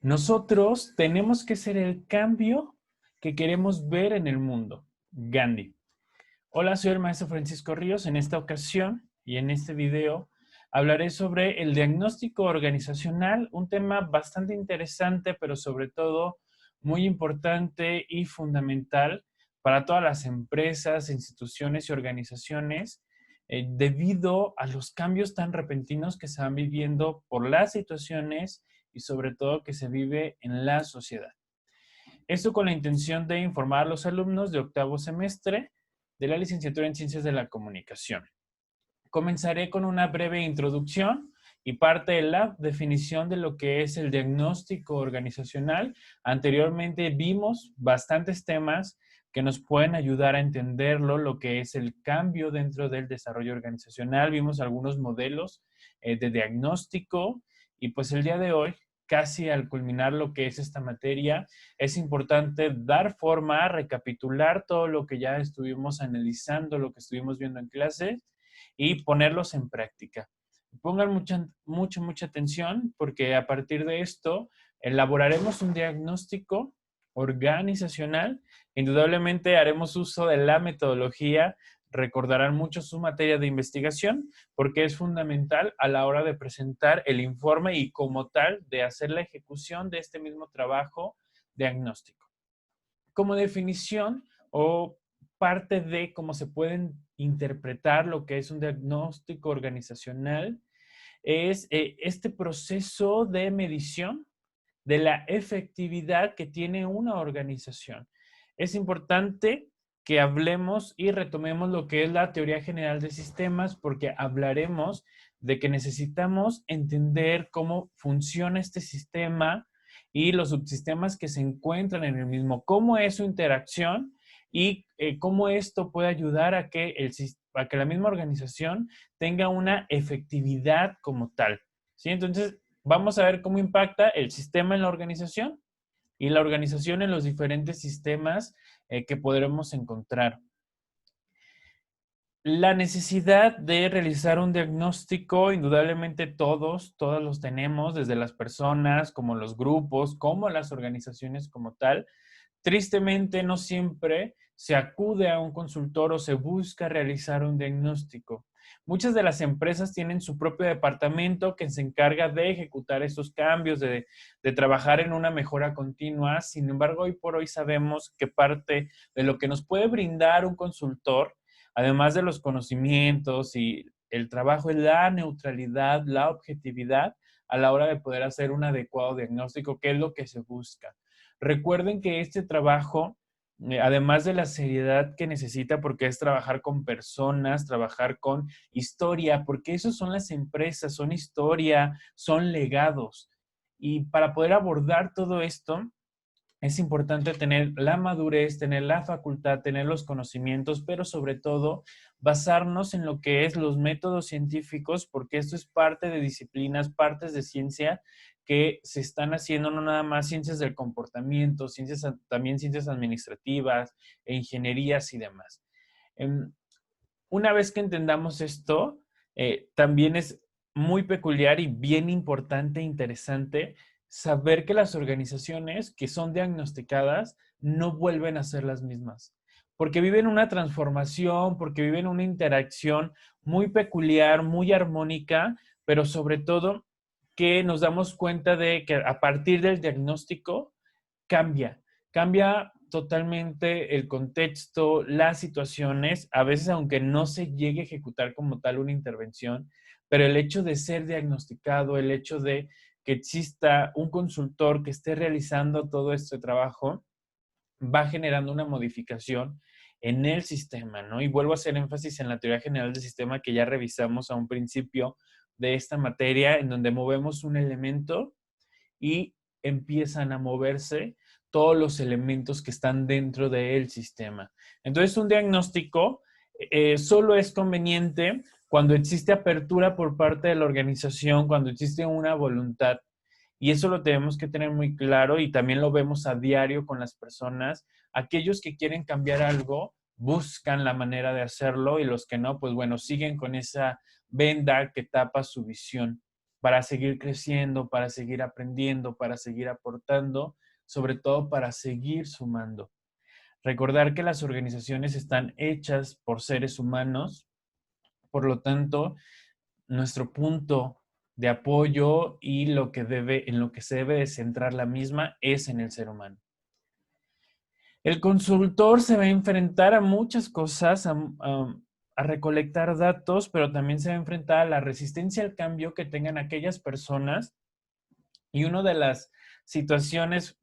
Nosotros tenemos que ser el cambio que queremos ver en el mundo. Gandhi. Hola, soy el maestro Francisco Ríos. En esta ocasión y en este video hablaré sobre el diagnóstico organizacional, un tema bastante interesante, pero sobre todo muy importante y fundamental para todas las empresas, instituciones y organizaciones, debido a los cambios tan repentinos que se van viviendo por las situaciones y sobre todo que se vive en la sociedad. Esto con la intención de informar a los alumnos de octavo semestre de la licenciatura en Ciencias de la Comunicación. Comenzaré con una breve introducción y parte de la definición de lo que es el diagnóstico organizacional. Anteriormente vimos bastantes temas que nos pueden ayudar a entenderlo, lo que es el cambio dentro del desarrollo organizacional. Vimos algunos modelos de diagnóstico y pues el día de hoy, casi al culminar lo que es esta materia, es importante dar forma, recapitular todo lo que ya estuvimos analizando, lo que estuvimos viendo en clase y ponerlos en práctica. Pongan mucha atención porque a partir de esto elaboraremos un diagnóstico organizacional. Indudablemente haremos uso de la metodología. Recordarán mucho su materia de investigación porque es fundamental a la hora de presentar el informe y como tal de hacer la ejecución de este mismo trabajo diagnóstico. Como definición o parte de cómo se pueden interpretar lo que es un diagnóstico organizacional es este proceso de medición de la efectividad que tiene una organización. Es importante que hablemos y retomemos lo que es la teoría general de sistemas porque hablaremos de que necesitamos entender cómo funciona este sistema y los subsistemas que se encuentran en el mismo, cómo es su interacción y cómo esto puede ayudar a que la misma organización tenga una efectividad como tal. ¿Sí? Entonces, vamos a ver cómo impacta el sistema en la organización y la organización en los diferentes sistemas que podremos encontrar. La necesidad de realizar un diagnóstico, indudablemente todos los tenemos, desde las personas, como los grupos, como las organizaciones como tal. Tristemente, no siempre se acude a un consultor o se busca realizar un diagnóstico. Muchas de las empresas tienen su propio departamento que se encarga de ejecutar estos cambios, de trabajar en una mejora continua. Sin embargo, hoy por hoy sabemos que parte de lo que nos puede brindar un consultor, además de los conocimientos y el trabajo, es la neutralidad, la objetividad a la hora de poder hacer un adecuado diagnóstico, que es lo que se busca. Recuerden que este trabajo, además de la seriedad que necesita, porque es trabajar con personas, trabajar con historia, porque eso son las empresas, son historia, son legados. Y para poder abordar todo esto, es importante tener la madurez, tener la facultad, tener los conocimientos, pero sobre todo basarnos en lo que es los métodos científicos, porque esto es parte de disciplinas, partes de ciencia que se están haciendo, no nada más ciencias del comportamiento, también ciencias administrativas, e ingenierías y demás. Una vez que entendamos esto, también es muy peculiar y bien importante e interesante saber que las organizaciones que son diagnosticadas no vuelven a ser las mismas, porque viven una transformación, porque viven una interacción muy peculiar, muy armónica, pero sobre todo que nos damos cuenta de que a partir del diagnóstico cambia totalmente el contexto, las situaciones, a veces aunque no se llegue a ejecutar como tal una intervención, pero el hecho de ser diagnosticado, el hecho de que exista un consultor que esté realizando todo este trabajo, va generando una modificación en el sistema, ¿no? Y vuelvo a hacer énfasis en la teoría general del sistema que ya revisamos a un principio de esta materia, en donde movemos un elemento y empiezan a moverse todos los elementos que están dentro del sistema. Entonces, un diagnóstico solo es conveniente cuando existe apertura por parte de la organización, cuando existe una voluntad. Y eso lo tenemos que tener muy claro y también lo vemos a diario con las personas. Aquellos que quieren cambiar algo buscan la manera de hacerlo y los que no, pues bueno, siguen con esa venda que tapa su visión. para seguir creciendo, para seguir aprendiendo, para seguir aportando, sobre todo para seguir sumando. Recordar que las organizaciones están hechas por seres humanos, por lo tanto, nuestro punto de apoyo y en lo que se debe de centrar la misma es en el ser humano. El consultor se va a enfrentar a muchas cosas, a recolectar datos, pero también se va a enfrentar a la resistencia al cambio que tengan aquellas personas. Y una de las situaciones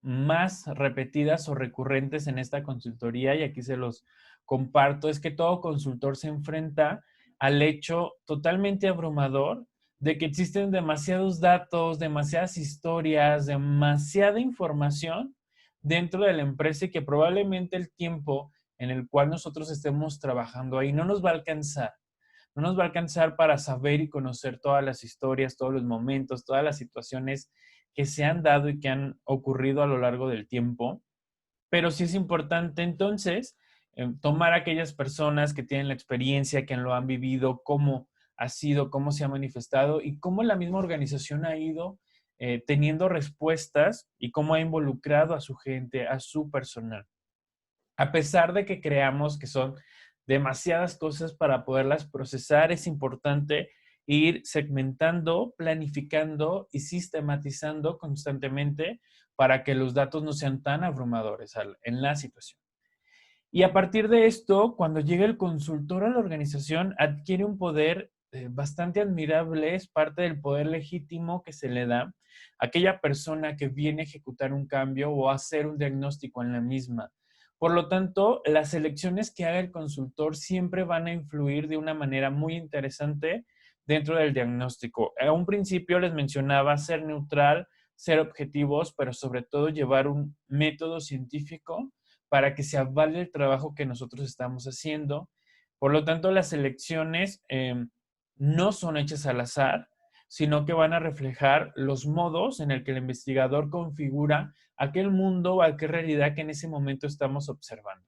más repetidas o recurrentes en esta consultoría, y aquí se los comparto, es que todo consultor se enfrenta al hecho totalmente abrumador de que existen demasiados datos, demasiadas historias, demasiada información dentro de la empresa y que probablemente el tiempo en el cual nosotros estemos trabajando ahí no nos va a alcanzar. No nos va a alcanzar para saber y conocer todas las historias, todos los momentos, todas las situaciones que se han dado y que han ocurrido a lo largo del tiempo. Pero sí es importante entonces tomar a aquellas personas que tienen la experiencia, que lo han vivido, cómo ha sido, cómo se ha manifestado y cómo la misma organización ha ido teniendo respuestas y cómo ha involucrado a su gente, a su personal. A pesar de que creamos que son demasiadas cosas para poderlas procesar, es importante ir segmentando, planificando y sistematizando constantemente para que los datos no sean tan abrumadores en la situación. Y a partir de esto, cuando llega el consultor a la organización, adquiere un poder bastante admirable, es parte del poder legítimo que se le da a aquella persona que viene a ejecutar un cambio o a hacer un diagnóstico en la misma. Por lo tanto, las elecciones que haga el consultor siempre van a influir de una manera muy interesante dentro del diagnóstico. A un principio les mencionaba ser neutral, ser objetivos, pero sobre todo llevar un método científico para que se avale el trabajo que nosotros estamos haciendo. Por lo tanto, las elecciones no son hechas al azar, sino que van a reflejar los modos en el que el investigador configura aquel mundo o aquella realidad que en ese momento estamos observando.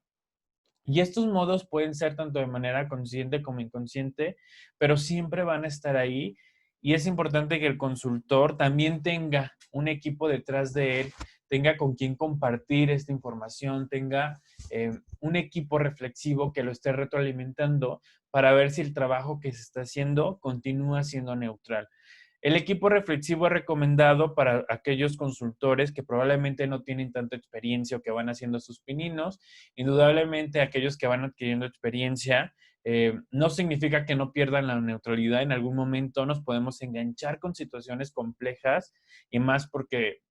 Y estos modos pueden ser tanto de manera consciente como inconsciente, pero siempre van a estar ahí. Y es importante que el consultor también tenga un equipo detrás de él, tenga con quien compartir esta información, tenga un equipo reflexivo que lo esté retroalimentando para ver si el trabajo que se está haciendo continúa siendo neutral. El equipo reflexivo es recomendado para aquellos consultores que probablemente no tienen tanta experiencia o que van haciendo sus pininos. Indudablemente aquellos que van adquiriendo experiencia, no significa que no pierdan la neutralidad. En algún momento nos podemos enganchar con situaciones complejas y más porque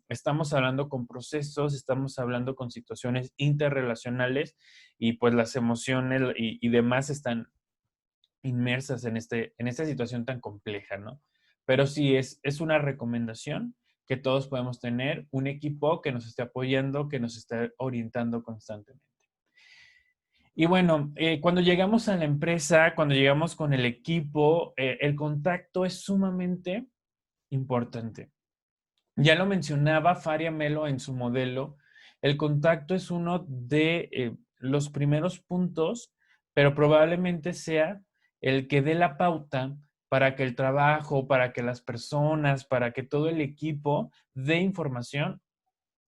estamos hablando con procesos, estamos hablando con situaciones interrelacionales y pues las emociones y demás están inmersas en esta situación tan compleja, ¿no? Pero sí es una recomendación que todos podemos tener un equipo que nos esté apoyando, que nos esté orientando constantemente. Y bueno, cuando llegamos a la empresa, cuando llegamos con el equipo, el contacto es sumamente importante. Ya lo mencionaba Faria Melo en su modelo, el contacto es uno de los primeros puntos, pero probablemente sea el que dé la pauta para que el trabajo, para que las personas, para que todo el equipo dé información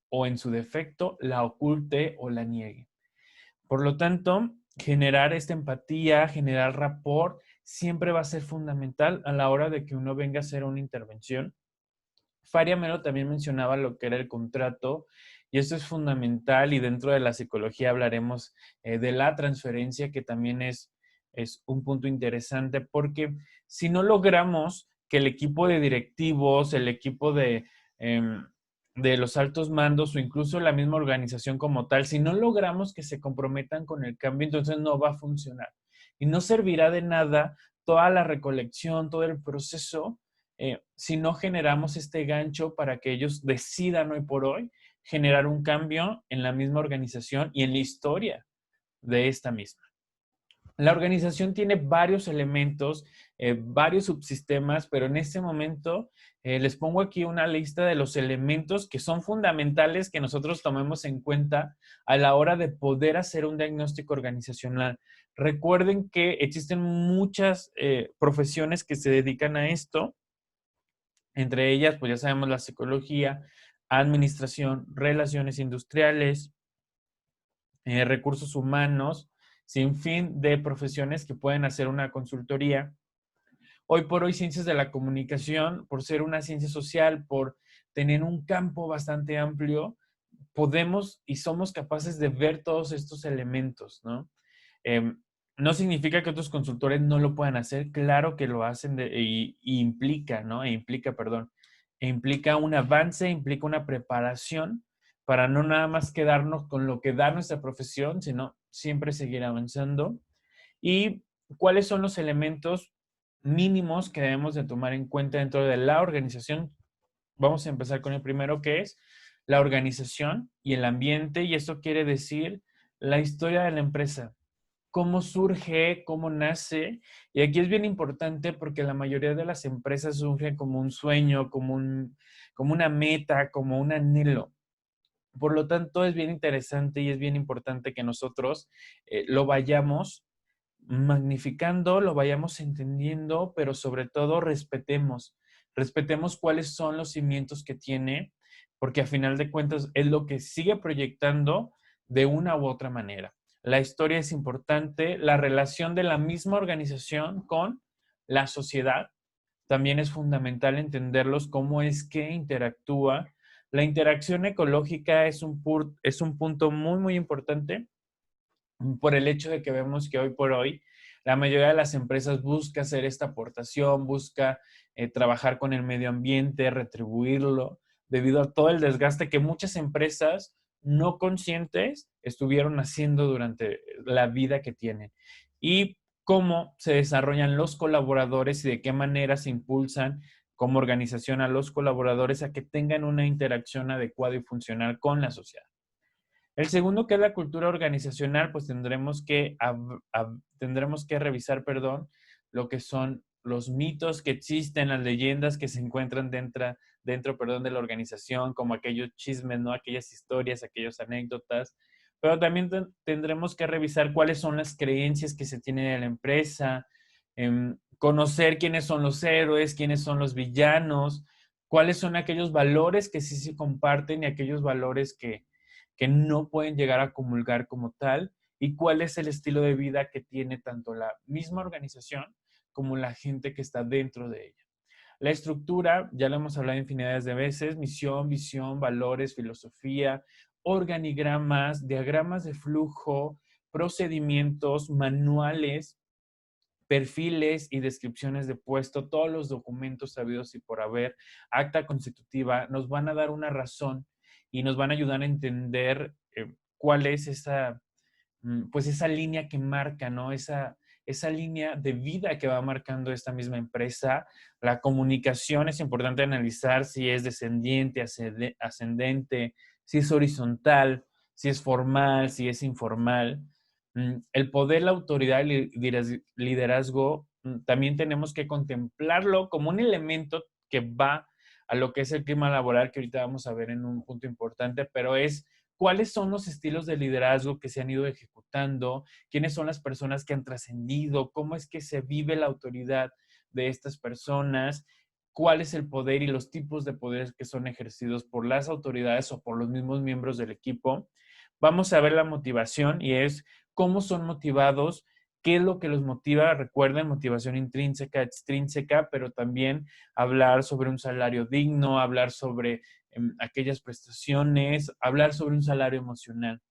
o en su defecto la oculte o la niegue. Por lo tanto, generar esta empatía, generar rapport, siempre va a ser fundamental a la hora de que uno venga a hacer una intervención. Faria Melo también mencionaba lo que era el contrato y esto es fundamental y dentro de la psicología hablaremos de la transferencia que también es un punto interesante porque si no logramos que el equipo de directivos, el equipo de los altos mandos o incluso la misma organización como tal, si no logramos que se comprometan con el cambio, entonces no va a funcionar y no servirá de nada toda la recolección, todo el proceso si no generamos este gancho para que ellos decidan hoy por hoy generar un cambio en la misma organización y en la historia de esta misma. La organización tiene varios elementos, varios subsistemas, pero en este momento les pongo aquí una lista de los elementos que son fundamentales que nosotros tomemos en cuenta a la hora de poder hacer un diagnóstico organizacional. Recuerden que existen muchas profesiones que se dedican a esto, entre ellas, pues ya sabemos, la psicología, administración, relaciones industriales, recursos humanos, sin fin de profesiones que pueden hacer una consultoría. Hoy por hoy, ciencias de la comunicación, por ser una ciencia social, por tener un campo bastante amplio, podemos y somos capaces de ver todos estos elementos, ¿no? Eh, no significa que otros consultores no lo puedan hacer, claro que lo hacen y implica, ¿no? Perdón, implica un avance, implica una preparación para no nada más quedarnos con lo que da nuestra profesión, sino siempre seguir avanzando. ¿Y cuáles son los elementos mínimos que debemos de tomar en cuenta dentro de la organización? Vamos a empezar con el primero, que es la organización y el ambiente, y esto quiere decir la historia de la empresa, cómo surge, cómo nace. Y aquí es bien importante porque la mayoría de las empresas surgen como un sueño, como una meta, como un anhelo. Por lo tanto, es bien interesante y es bien importante que nosotros lo vayamos magnificando, lo vayamos entendiendo, pero sobre todo respetemos cuáles son los cimientos que tiene, porque a final de cuentas es lo que sigue proyectando de una u otra manera. La historia es importante, la relación de la misma organización con la sociedad también es fundamental entenderlos, cómo es que interactúa. La interacción ecológica es un punto muy, muy importante por el hecho de que vemos que hoy por hoy la mayoría de las empresas busca hacer esta aportación, busca trabajar con el medio ambiente, retribuirlo, debido a todo el desgaste que muchas empresas no conscientes estuvieron haciendo durante la vida que tienen. Y cómo se desarrollan los colaboradores y de qué manera se impulsan como organización a los colaboradores a que tengan una interacción adecuada y funcional con la sociedad. El segundo, que es la cultura organizacional, pues tendremos que revisar, perdón, lo que son los mitos que existen, las leyendas que se encuentran perdón, de la organización, como aquellos chismes, ¿no? Aquellas historias, aquellas anécdotas. Pero también tendremos que revisar cuáles son las creencias que se tienen en la empresa, conocer quiénes son los héroes, quiénes son los villanos, cuáles son aquellos valores que sí se comparten y aquellos valores que no pueden llegar a comulgar como tal, y cuál es el estilo de vida que tiene tanto la misma organización como la gente que está dentro de ella. La estructura, ya lo hemos hablado infinidades de veces: misión, visión, valores, filosofía, organigramas, diagramas de flujo, procedimientos, manuales, perfiles y descripciones de puesto, todos los documentos sabidos y por haber, acta constitutiva, nos van a dar una razón y nos van a ayudar a entender cuál es pues esa línea que marca, ¿no? Esa línea de vida que va marcando esta misma empresa. La comunicación es importante analizar si es descendiente, ascendente, si es horizontal, si es formal, si es informal. El poder, la autoridad y liderazgo, también tenemos que contemplarlo como un elemento que va a lo que es el clima laboral, que ahorita vamos a ver en un punto importante, pero es cuáles son los estilos de liderazgo que se han ido ejecutando, quiénes son las personas que han trascendido, cómo es que se vive la autoridad de estas personas, cuál es el poder y los tipos de poderes que son ejercidos por las autoridades o por los mismos miembros del equipo. Vamos a ver la motivación, y es cómo son motivados, qué es lo que los motiva. Recuerden, motivación intrínseca, extrínseca, pero también hablar sobre un salario digno, hablar sobre aquellas prestaciones, hablar sobre un salario emocional.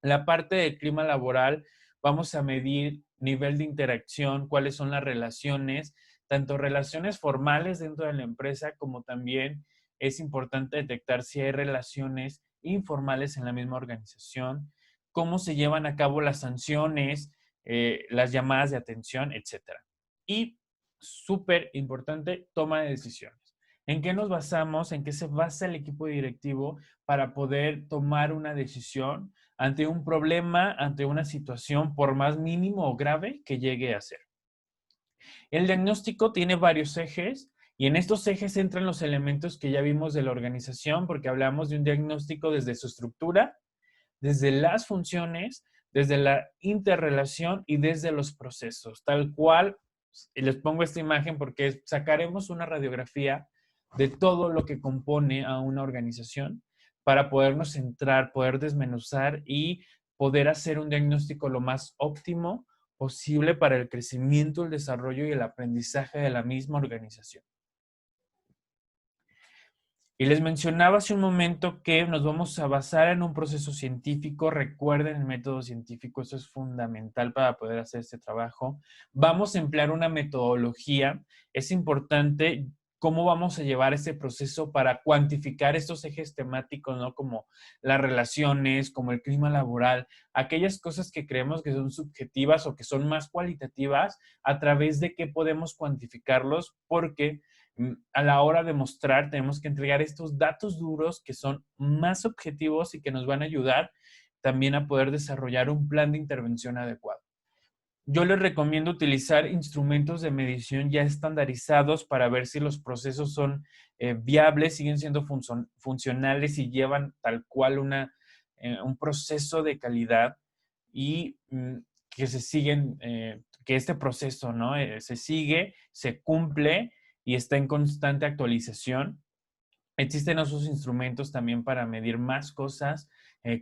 La parte del clima laboral, vamos a medir nivel de interacción, cuáles son las relaciones, tanto relaciones formales dentro de la empresa, como también es importante detectar si hay relaciones informales en la misma organización, cómo se llevan a cabo las sanciones, las llamadas de atención, etcétera. Y súper importante, toma de decisiones. ¿En qué nos basamos? ¿En qué se basa el equipo directivo para poder tomar una decisión ante un problema, ante una situación, por más mínimo o grave que llegue a ser. El diagnóstico tiene varios ejes y en estos ejes entran los elementos que ya vimos de la organización, porque hablamos de un diagnóstico desde su estructura, desde las funciones, desde la interrelación y desde los procesos, tal cual. Y les pongo esta imagen porque sacaremos una radiografía de todo lo que compone a una organización para podernos centrar, poder desmenuzar y poder hacer un diagnóstico lo más óptimo posible para el crecimiento, el desarrollo y el aprendizaje de la misma organización. Y les mencionaba hace un momento que nos vamos a basar en un proceso científico. Recuerden el método científico, eso es fundamental para poder hacer este trabajo. Vamos a emplear una metodología. Es importante cómo vamos a llevar ese proceso para cuantificar estos ejes temáticos, ¿no? Como las relaciones, como el clima laboral, aquellas cosas que creemos que son subjetivas o que son más cualitativas, a través de qué podemos cuantificarlos, porque a la hora de mostrar tenemos que entregar estos datos duros que son más objetivos y que nos van a ayudar también a poder desarrollar un plan de intervención adecuado. Yo les recomiendo utilizar instrumentos de medición ya estandarizados para ver si los procesos son viables, siguen siendo funcionales y llevan tal cual un proceso de calidad y que se siguen, que este proceso, ¿no? Se sigue, se cumple y está en constante actualización. Existen esos instrumentos también para medir más cosas,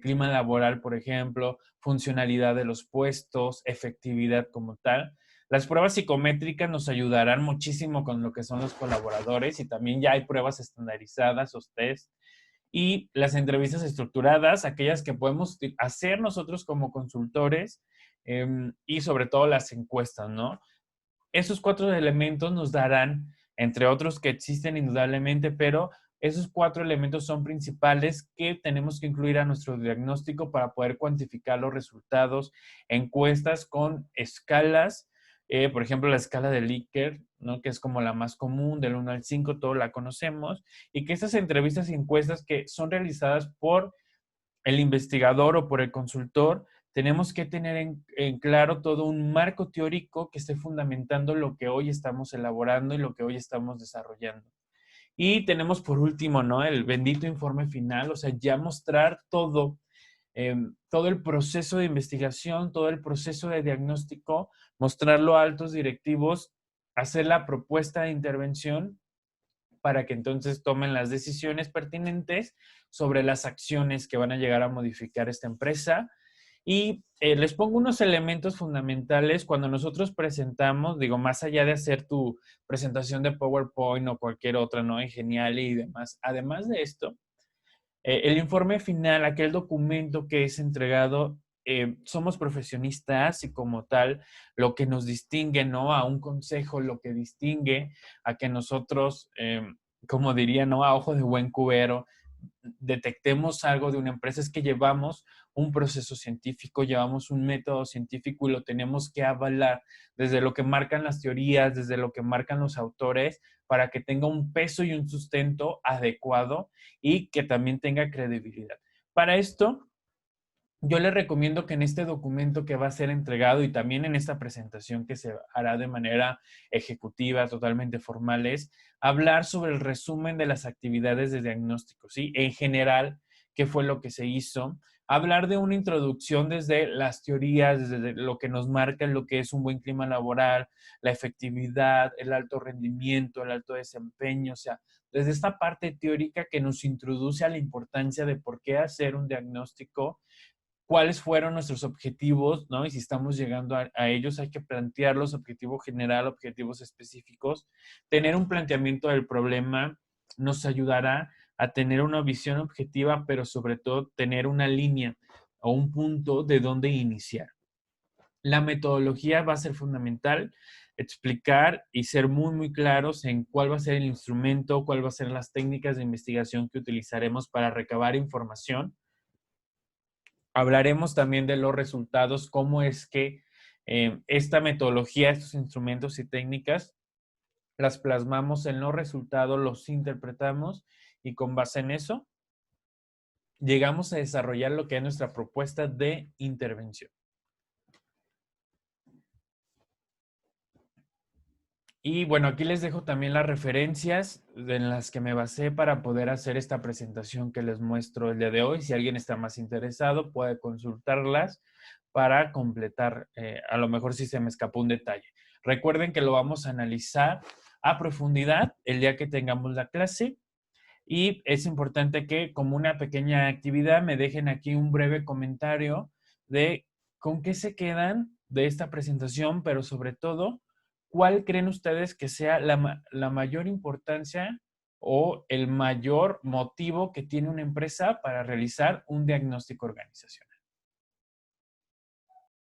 clima laboral, por ejemplo, funcionalidad de los puestos, efectividad como tal. Las pruebas psicométricas nos ayudarán muchísimo con lo que son los colaboradores y también ya hay pruebas estandarizadas, los test. Y las entrevistas estructuradas, aquellas que podemos hacer nosotros como consultores y sobre todo las encuestas, ¿no? Esos 4 elementos nos darán, entre otros que existen indudablemente, pero esos 4 elementos son principales que tenemos que incluir a nuestro diagnóstico para poder cuantificar los resultados. Encuestas con escalas, por ejemplo, la escala de Likert, ¿no? Que es como la más común, del 1 al 5, todos la conocemos, y que estas entrevistas y encuestas que son realizadas por el investigador o por el consultor, tenemos que tener en claro todo un marco teórico que esté fundamentando lo que hoy estamos elaborando y lo que hoy estamos desarrollando. Y tenemos por último, ¿no? El bendito informe final, o sea, ya mostrar todo el proceso de investigación, todo el proceso de diagnóstico, mostrarlo a altos directivos, hacer la propuesta de intervención para que entonces tomen las decisiones pertinentes sobre las acciones que van a llegar a modificar esta empresa. Y les pongo unos elementos fundamentales cuando nosotros presentamos, digo, más allá de hacer tu presentación de PowerPoint o cualquier otra, ¿no? En Genial y demás. Además de esto, el informe final, aquel documento que es entregado, somos profesionistas y como tal, lo que nos distingue, ¿no? A un consejo, lo que distingue a que nosotros, como diría, ¿no? A ojo de buen cubero, detectemos algo de una empresa es que llevamos un proceso científico, llevamos un método científico y lo tenemos que avalar desde lo que marcan las teorías, desde lo que marcan los autores, para que tenga un peso y un sustento adecuado y que también tenga credibilidad. Para esto, yo les recomiendo que en este documento que va a ser entregado y también en esta presentación que se hará de manera ejecutiva, totalmente formal, es hablar sobre el resumen de las actividades de diagnóstico, ¿sí? En general, qué fue lo que se hizo. Hablar de una introducción desde las teorías, desde lo que nos marca lo que es un buen clima laboral, la efectividad, el alto rendimiento, el alto desempeño, o sea, desde esta parte teórica que nos introduce a la importancia de por qué hacer un diagnóstico, cuáles fueron nuestros objetivos, ¿no? Y si estamos llegando a ellos, hay que plantearlos, objetivo general, objetivos específicos. Tener un planteamiento del problema nos ayudará a tener una visión objetiva, pero sobre todo tener una línea o un punto de dónde iniciar. La metodología va a ser fundamental, explicar y ser muy, muy claros en cuál va a ser el instrumento, cuál va a ser las técnicas de investigación que utilizaremos para recabar información. Hablaremos también de los resultados, cómo es que esta metodología, estos instrumentos y técnicas, las plasmamos en los resultados, los interpretamos y con base en eso llegamos a desarrollar lo que es nuestra propuesta de intervención. Y bueno, aquí les dejo también las referencias en las que me basé para poder hacer esta presentación que les muestro el día de hoy. Si alguien está más interesado, puede consultarlas para completar, a lo mejor si se me escapó un detalle. Recuerden que lo vamos a analizar a profundidad el día que tengamos la clase. Y es importante que, como una pequeña actividad, me dejen aquí un breve comentario de con qué se quedan de esta presentación, pero sobre todo, ¿cuál creen ustedes que sea la mayor importancia o el mayor motivo que tiene una empresa para realizar un diagnóstico organizacional?